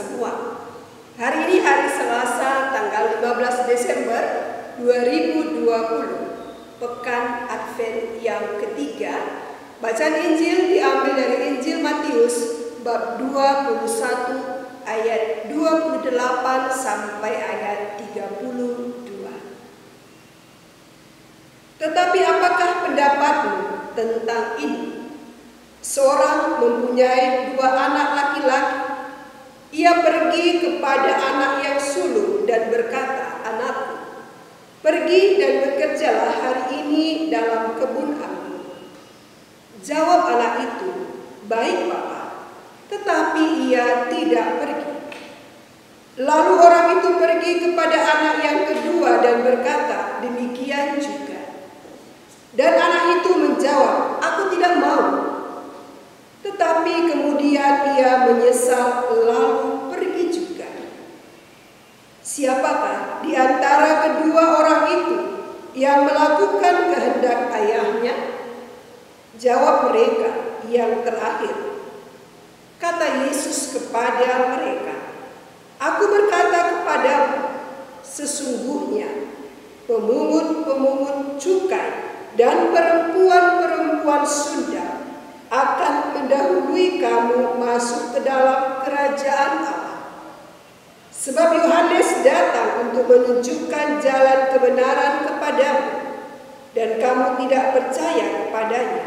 semua. Hari ini hari Selasa tanggal 15 Desember 2020, Pekan Advent yang ketiga. Bacaan Injil diambil dari Injil Matius bab 21 ayat 28 sampai ayat 32. Tetapi apakah pendapatmu tentang ini? Seorang mempunyai 2 anak laki-laki. Ia pergi kepada anak yang sulung dan berkata, "Anakku, pergi dan bekerjalah hari ini dalam kebun anggur." Jawab anak itu, "Baik, Bapa." Tetapi ia tidak pergi. Lalu orang itu pergi kepada anak yang kedua dan berkata, demikian juga. Dan anak itu menjawab, "Aku tidak mau." Tetapi kemudian ia menyesal lalu pergi juga. Siapakah di antara kedua orang itu yang melakukan kehendak ayahnya? Jawab mereka, "Yang terakhir." Kata Yesus kepada mereka, "Aku berkata kepadamu, sesungguhnya pemungut-pemungut cukai dan perempuan-perempuan sundal akan mendahului kamu masuk ke dalam kerajaan Allah. Sebab Yohanes datang untuk menunjukkan jalan kebenaran kepadamu, dan kamu tidak percaya kepadanya.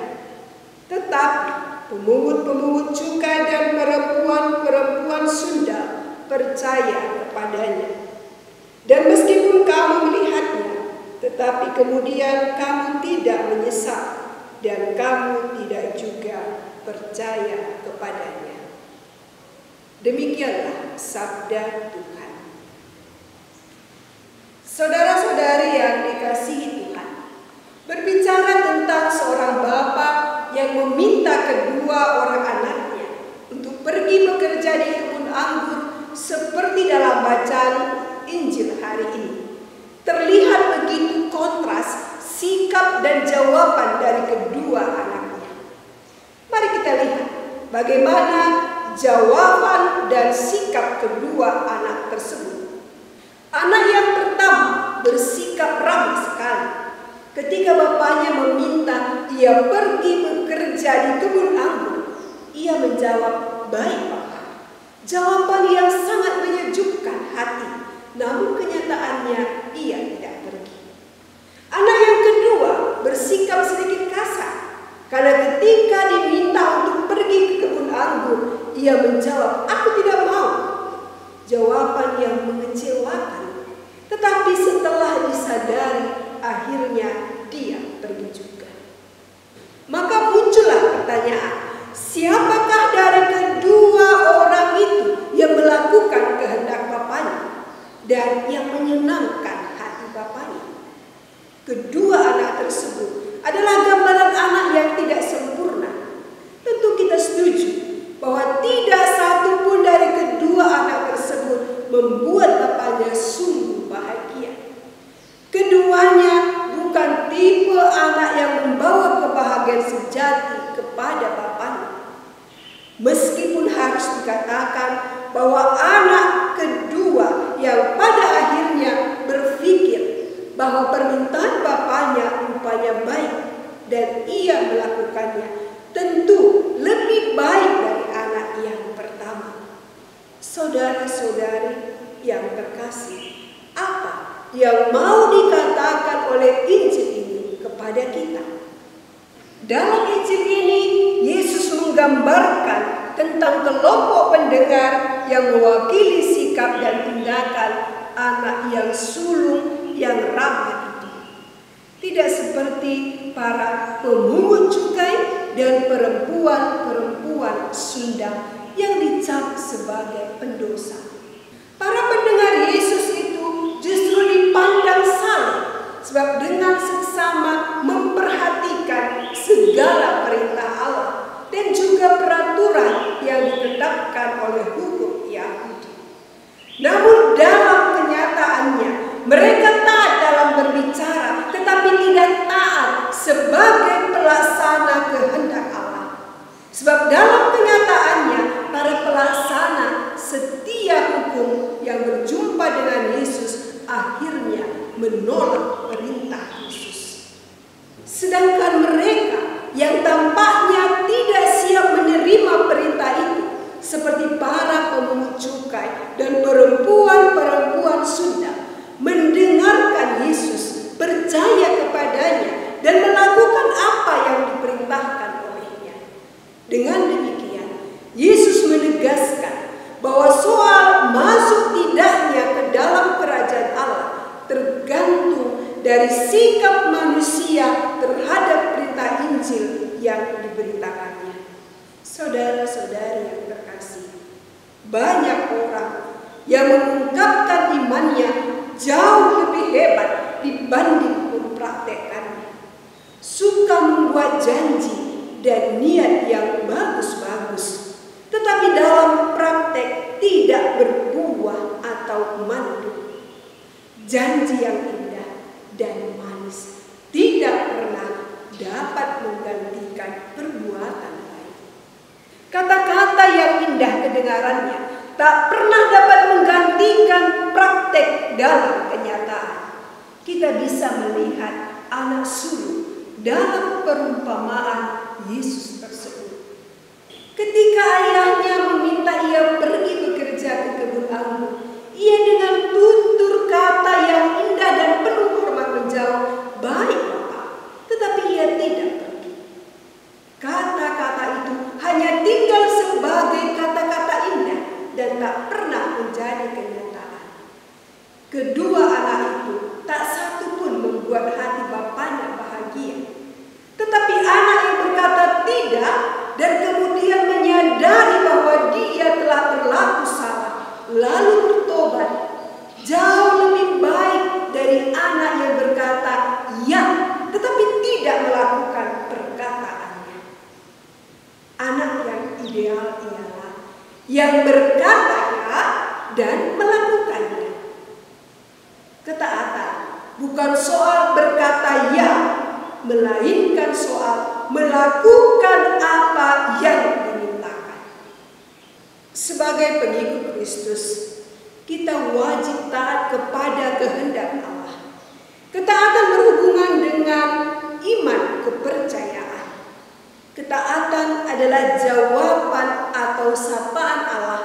Tetapi pemungut-pemungut cukai dan perempuan-perempuan sundal percaya kepadanya. Dan meskipun kamu melihatnya, tetapi kemudian kamu tidak menyesal, dan kamu tidak juga percaya kepadanya." Demikianlah sabda Tuhan. Saudara-saudari yang dikasihi Tuhan, berbicara tentang seorang bapa yang meminta kedua orang anaknya untuk pergi bekerja di kebun anggur seperti dalam bacaan Injil hari ini, terlihat begitu kontras sikap dan jawaban dari kedua anaknya. Mari kita lihat bagaimana jawaban dan sikap kedua anak tersebut. Anak yang pertama bersikap ramah sekali. Ketika bapaknya meminta ia pergi bekerja di kebun anggur, ia menjawab, "Baik, Papa." Jawaban yang sangat menyejukkan hati, namun kenyataannya ia tidak pergi. Anak yang kedua bersikap sedikit kasar, karena ketika diminta untuk pergi ke kebun anggur, ia menjawab, "Aku tidak mau." Jawaban yang mengecewakan, tetapi setelah disadari, akhirnya dia pergi juga. Maka muncullah pertanyaan, siapakah dari kedua orang itu yang melakukan kehendak bapaknya dan yang menyenangkan hati bapaknya? Kedua anak tersebut adalah gambaran anak yang tidak sempurna. Tentu kita setuju bahwa tidak satu pun dari kedua anak tersebut membuat bapaknya sungguh bahagia. Keduanya bukan tipe anak yang membawa kebahagiaan sejati kepada bapaknya. Meskipun harus dikatakan bahwa anak kedua yang pada akhirnya berpikir bahwa permintaan bapaknya rupanya baik dan ia melakukannya, tentu lebih baik dari anak yang pertama. Saudara-saudari yang terkasih, apa yang mau dikatakan oleh Injil ini kepada kita? Dalam Injil ini, Yesus menggambarkan tentang kelompok pendengar yang mewakili sikap dan tindakan anak yang sulung yang ramah itu. Tidak seperti para pemungut cukai dan perempuan-perempuan sundal yang dicap sebagai pendosa. Para pendengar Yesus itu justru dipandang salah, sebab dengan seksama memperhatikan segala perintah Allah dan juga peraturan yang ditetapkan oleh hukum Yahudi. Namun dalam kenyataannya, mereka taat dalam berbicara, tetapi tidak taat sebagai pelaksana kehendak Allah. Sebab dalam kenyataannya, para pelaksana setia hukum yang berjumpa dengan Yesus akhirnya menolak perintah Yesus. Sedangkan mereka yang tampaknya tidak siap menerima perintah itu, seperti para pemungut cukai dan perempuan-perempuan Sunda, mendengarkan Yesus, percaya kepadanya, dan melakukan apa yang diperintahkan olehnya. Dengan demikian, Yesus menegaskan bahwa soal masuk tidaknya ke dalam kerajaan Allah tergantung dari sikap manusia terhadap perintah Injil yang diberitakannya. Saudara-saudari yang terkasih, banyak orang yang mengungkapkan imannya jauh lebih hebat dibanding mempraktekkannya. Suka membuat janji dan niat yang bagus-bagus, tetapi dalam praktek tidak berbuah atau mandu. Janji yang indah dan manis tidak pernah dapat menggantikan perbuatan baik. Kata-kata yang indah kedengarannya tak pernah dapat menggantikan praktek dalam kenyataan. Kita bisa melihat anak sulung dalam perumpamaan Yesus tersebut. Ketika ayahnya meminta ia pergi bekerja ke kebun anggur, ia dengan tutur kata yang indah dan penuh hormat menjawab, "Baik, Bapak," tetapi ia tidak pergi. Kata-kata itu hanya tinggal sebagai kata-kata indah dan tak pernah menjadi kenyataan. Kedua anak itu tak satu pun membuat hati bapaknya bahagia. Tetapi anak yang berkata tidak dan kemudian menyadari bahwa dia telah berlaku salah, lalu bertobat, jauh lebih baik dari anak yang berkata ya, tetapi tidak melakukan perkataannya. Anak yang ideal ialah yang berkata ya dan melakukannya. Ketaatan bukan soal berkata ya, melainkan soal melakukan apa yang dimintakan. Sebagai pengikut Kristus, kita wajib taat kepada kehendak Allah. Ketaatan berhubungan dengan iman kepercayaan. Ketaatan adalah jawaban atau sapaan Allah.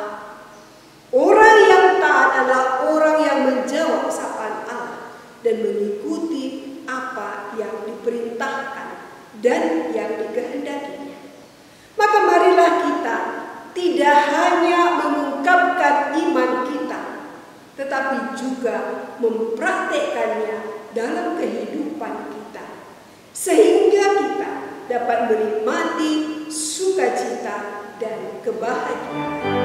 Orang yang taat adalah orang yang menjawab sapaan Allah dan mengikuti apa yang diperintahkan dan yang dikehendakinya. Maka marilah kita tidak hanya mengungkapkan iman kita, tetapi juga mempraktekkannya dalam kehidupan kita, sehingga kita dapat menikmati sukacita dan kebahagiaan.